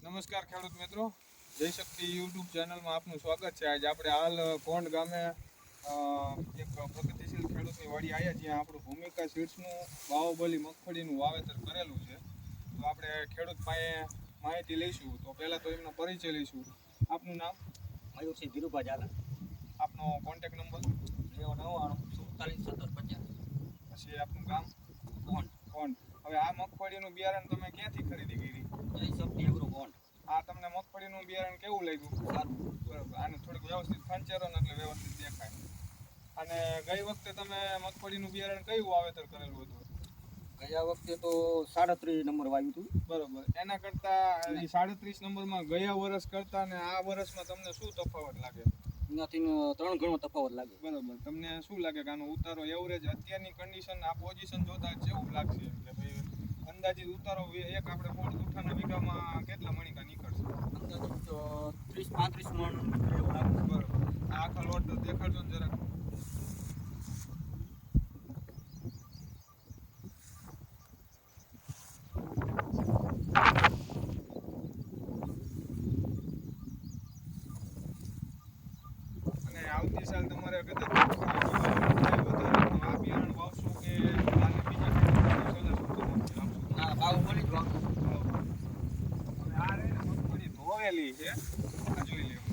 નમસ્કાર ખેડૂત મિત્રો, જય શક્તિ યુટ્યુબ ચેનલમાં આપનું સ્વાગત છે. આજે આપણે હાલ કોંડ ગામે એક પ્રગતિશીલ ખેડૂતની વાડી આવ્યા જ્યાં આપણું ભૂમિકા સીડ્સનું બાહુબલી મગફળીનું વાવેતર કરેલું છે. તો આપણે ખેડૂત પાસે માહિતી લઈશું. તો પહેલાં તો એમનો પરિચય લઈશું. આપનું નામ? મયુરસિંહ ધીરુભા ઝાલા. આપનો કોન્ટેક નંબર? 994750. પછી આપનું ગામ? કોંડ. હવે આ મગફળીનું બિયારણ તમે ક્યાંથી ખરીદી કરી? જય શક્તિ એગ્રો કોણ. આ તમને મગફળીનું બિયારણ કેવું લાગ્યું? સારું. બરાબર. આને થોડીક વ્યવસ્થિત ખંચેરો ને એટલે વ્યવસ્થિત દેખાય. અને ગઈ વખતે તમે મગફળીનું બિયારણ કયું વાવેતર કરેલું હતું? ગયા વખતે તો 37 નંબર વાવ્યું હતું. બરોબર. એના કરતા 37 નંબરમાં ગયા વર્ષ કરતા ને આ વર્ષમાં તમને શું તફાવત લાગે? એનાથી 3 ગણો તફાવત લાગે. બરોબર. તમને શું લાગે કે આનો ઉતારો એવરેજ અત્યારની કન્ડિશન આ પોઝિશન જોતા કેવું લાગશે? એટલે ભાઈ અંદાજિત ઉતારો એક આપણે 4 ગુઠાના વીઘામાં કેટલા મણિકા નીકળશે? અંદાજિત 30-35 મણ એવું લાગે. બરોબર. આ આખા લોટ દેખાડજો ને જરાક. અને આવતી સાલ તમારે કદાચ આ બિયારણ વાવશો કે આને બીજા ના બાહુબલી જ વાવશું. હવે આ રહી ને મગફળી ધોવેલી છે. આ જોઈ લેવું.